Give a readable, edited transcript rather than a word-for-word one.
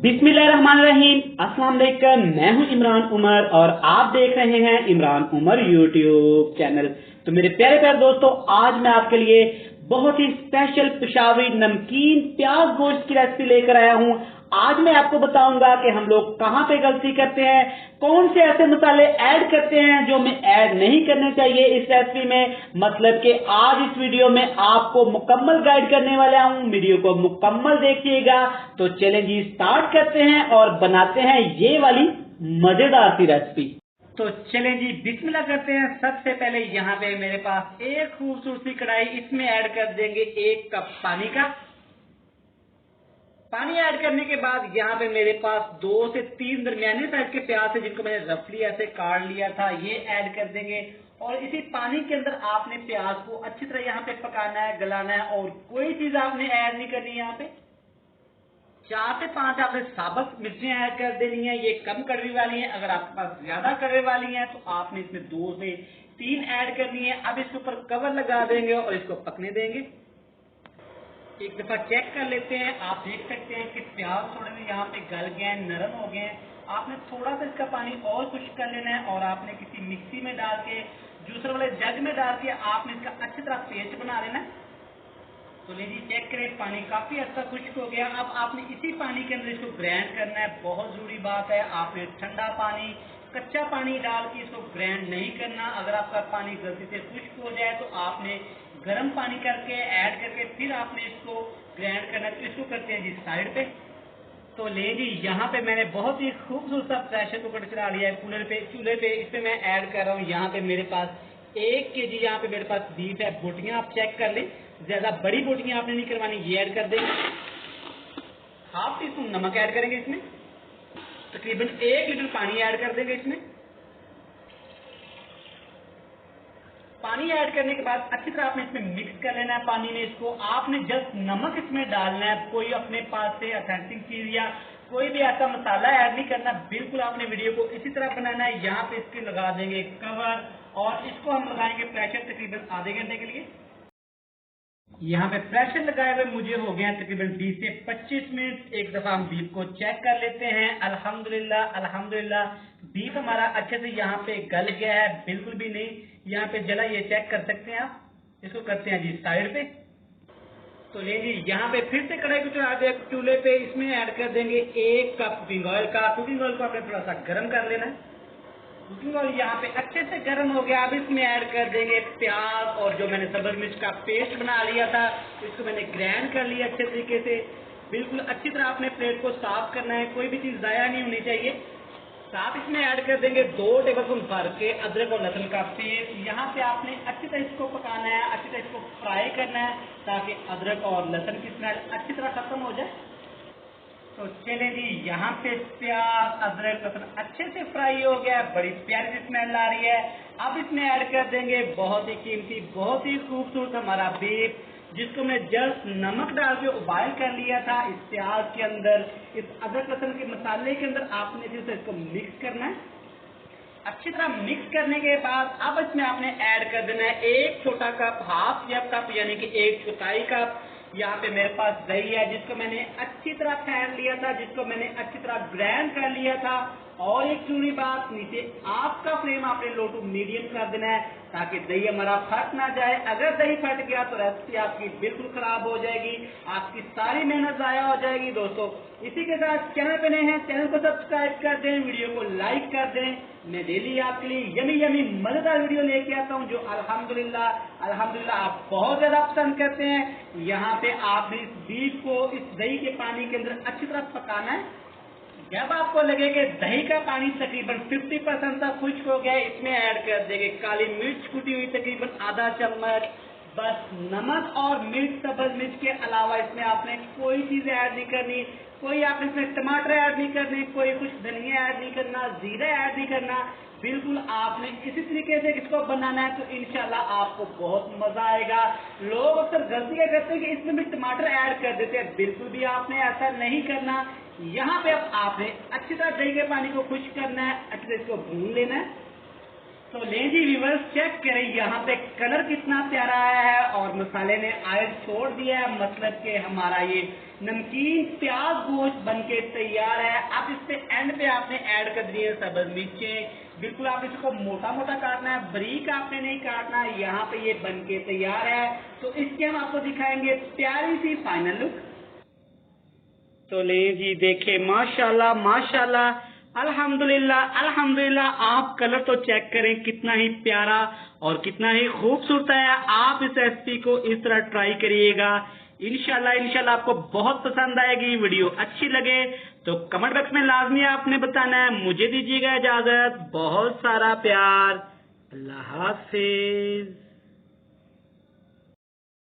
बिस्मिल्लाहिर्रहमानिर्रहीम। अस्सलाम वालेकुम। मैं हूं इमरान उमर और आप देख रहे हैं इमरान उमर यूट्यूब चैनल। तो मेरे प्यारे प्यारे दोस्तों, आज मैं आपके लिए बहुत ही स्पेशल पेशावरी नमकीन प्याज गोश्त की रेसिपी लेकर आया हूं। आज मैं आपको बताऊंगा कि हम लोग कहां पे गलती करते हैं, कौन से ऐसे मसाले ऐड करते हैं जो हमें ऐड नहीं करने चाहिए इस रेसिपी में। मतलब कि आज इस वीडियो में आपको मुकम्मल गाइड करने वाला हूं, वीडियो को मुकम्मल देखिएगा। तो चलें जी, स्टार्ट करते हैं और बनाते हैं ये वाली मजेदार सी रेसिपी। तो चलें जी, बिस्मिल्लाह करते हैं। सबसे पहले यहाँ पे मेरे पास एक खूबसूरत सी कढ़ाई, इसमें ऐड कर देंगे 1 कप पानी का। पानी ऐड करने के बाद यहाँ पे मेरे पास 2 से 3 दरमियाने साइज के प्याज है, जिनको मैंने रफली ऐसे काट लिया था, ये ऐड कर देंगे। और इसी पानी के अंदर आपने प्याज को अच्छी तरह यहाँ पे पकाना है, गलाना है, और कोई चीज आपने ऐड नहीं करनी है। यहाँ पे 4 से 5 आपने साबुत मिर्चें ऐड कर देनी है, ये कम कड़वी वाली है। अगर आपके पास ज्यादा कड़वे वाली है तो आपने इसमें 2 से 3 ऐड करनी है। अब इसके ऊपर कवर लगा देंगे और इसको पकने देंगे। एक दफा चेक कर लेते हैं। आप देख सकते हैं कि प्याज थोड़े से यहाँ पे गल गए हैं, नरम हो गए हैं। आपने थोड़ा सा इसका पानी और खुश्क कर लेना है और आपने किसी मिक्सी में डाल के, जूसर वाले जग में डाल के आपने इसका अच्छी तरह पेस्ट बना लेना है। तो लीजिए, चेक करें, पानी काफी हद तक खुश्क हो गया। अब आपने इसी पानी के अंदर इसको ग्राइंड करना है। बहुत जरूरी बात है, आपने ठंडा पानी, कच्चा पानी डाल के इसको ग्राइंड नहीं करना। अगर आपका पानी गलती से खुश्क हो जाए तो आपने गर्म पानी करके ऐड करके फिर आपने इसको ग्राइंड करना। तो इसको करते हैं जी साइड पे। तो ले जी, यहाँ पे मैंने बहुत ही खूबसूरत सा प्रेशर कुकर चला लिया है चूल्हे पे। इस पे मैं ऐड कर रहा हूँ, यहाँ पे मेरे पास 1 केजी यहाँ पे मेरे पास बीफ है। बोटियां आप चेक कर लें, ज्यादा बड़ी बोटियां आपने नहीं करवानी, ये ऐड कर देंगे। हाफ टी स्पून नमक ऐड करेंगे इसमें। तकरीबन 1 लीटर पानी ऐड कर देंगे इसमें। पानी ऐड करने के बाद अच्छी तरह आपने इसमें मिक्स कर लेना है पानी में। इसको आपने जस्ट नमक इसमें डालना है, कोई अपने पास से ऑथेंटिक चीज या कोई भी ऐसा मसाला ऐड नहीं करना। बिल्कुल आपने वीडियो को इसी तरह बनाना है। यहाँ पे इसके लगा देंगे कवर और इसको हम लगाएंगे प्रेशर तकरीबन आधे घंटे के लिए। यहाँ पे प्रेशर लगाए हुए मुझे हो गया तकरीबन 20 से 25 मिनट। एक दफा हम बीफ को चेक कर लेते हैं। अल्हम्दुलिल्लाह अल्हम्दुलिल्लाह, बीफ हमारा अच्छे से यहाँ पे गल गया है, बिल्कुल भी नहीं यहाँ पे जला, ये चेक कर सकते हैं आप। इसको करते हैं जी साइड पे। तो ले जी, यहाँ पे फिर से कढ़ाई को चढ़ा दिया चूल्हे पे। इसमें ऐड कर देंगे 1 कप कुकिंग ऑयल का। कुकिंग ऑयल को आपने थोड़ा सा गर्म कर लेना है। कुकिंग ऑयल यहाँ पे अच्छे से गर्म हो गया। अब इसमें ऐड कर देंगे प्याज और जो मैंने सब्ज मिर्च का पेस्ट बना लिया था, इसको मैंने ग्राइंड कर लिया अच्छे तरीके से। बिल्कुल अच्छी तरह आपने प्लेट को साफ करना है, कोई भी चीज जाया नहीं होनी चाहिए। साथ इसमें ऐड कर देंगे 2 टेबलस्पून भर के अदरक और लहसुन का पेस्ट। यहाँ पे आपने अच्छी तरह इसको पकाना है, अच्छी तरह इसको फ्राई करना है, ताकि अदरक और लहसुन की स्मेल अच्छी तरह खत्म हो जाए। तो चले जी, यहाँ पे प्याज अदरक लहसुन अच्छे से फ्राई हो गया है, बड़ी प्यारी सी स्मेल आ रही है। अब इसमें ऐड कर देंगे बहुत ही कीमती, बहुत ही खूबसूरत हमारा बीफ, जिसको मैं जस्ट नमक डाल के उबाइल कर लिया था। इस प्याज के अंदर, इस अदरक लहसुन के मसाले के अंदर आपने फिर से इसको मिक्स करना है। अच्छी तरह मिक्स करने के बाद अब इसमें आपने ऐड कर देना है 1 छोटा कप, हाफ या कप यानी कि 1/4 कप। यहाँ पे मेरे पास दही है, जिसको मैंने अच्छी तरह फेंट लिया था, जिसको मैंने अच्छी तरह ग्राइंड कर लिया था। और एक जरूरी बात, नीचे आपका फ्लेम आपने लो टू मीडियम कर देना है, ताकि दही हमारा फट ना जाए। अगर दही फट गया तो रेसिपी आपकी बिल्कुल खराब हो जाएगी, आपकी सारी मेहनत जाया हो जाएगी। दोस्तों, इसी के साथ चैनल पे नए हैं, चैनल को सब्सक्राइब कर दें, वीडियो को लाइक कर दें। मैं डेली आपके लिए यमी यमी मजेदार वीडियो लेके आता हूं, जो अल्हम्दुलिल्लाह अल्हम्दुलिल्लाह आप बहुत ज्यादा पसंद करते हैं। यहाँ पे आपने इस बीफ को इस दही के पानी के अंदर अच्छी तरह पकाना है। जब आपको लगे कि दही का पानी तकरीबन 50% तक खुश्क हो गया है, इसमें ऐड कर देंगे काली मिर्च कुटी हुई तकरीबन आधा चम्मच। बस नमक और मिर्च, सब्ज मिर्च के अलावा इसमें आपने कोई चीज ऐड नहीं करनी। कोई आपने इसमें टमाटर ऐड नहीं करने, कोई कुछ धनिया ऐड नहीं करना, जीरा ऐड नहीं करना। बिल्कुल आपने इसी तरीके से इसको बनाना है, तो इंशाल्लाह आपको बहुत मजा आएगा। लोग अक्सर गलतियां करते हैं कि इसमें भी टमाटर ऐड कर देते हैं, बिल्कुल भी आपने ऐसा नहीं करना। यहाँ पे अब आपने अच्छी तरह दही के पानी को खुश्क करना है, अच्छी तरह इसको भून लेना है। तो लें जी व्यूअर्स, चेक करें यहाँ पे कलर कितना प्यारा आया है और मसाले ने आयल छोड़ दिया है, मतलब कि हमारा ये नमकीन प्याज गोश्त बनके तैयार है। अब इस पे एंड पे आपने ऐड कर दिए सब्ज मिर्चें। बिल्कुल आप इसको मोटा मोटा काटना है, बारीक आपने नहीं काटना है। यहाँ पे ये बनके तैयार है, तो इसके हम आपको दिखाएंगे प्यारी सी फाइनल लुक। तो ले जी देखे, माशाल्लाह माशाल्लाह, अल्हम्दुलिल्लाह अल्हम्दुलिल्लाह। आप कलर तो चेक करें कितना ही प्यारा और कितना ही खूबसूरत है। आप इस रेसिपी को इस तरह ट्राई करिएगा, इंशाल्लाह इंशाल्लाह आपको बहुत पसंद आएगी। वीडियो अच्छी लगे तो कमेंट बॉक्स में लाजमी आपने बताना है। मुझे दीजिएगा इजाजत, बहुत सारा प्यार, अल्लाह हाफिज।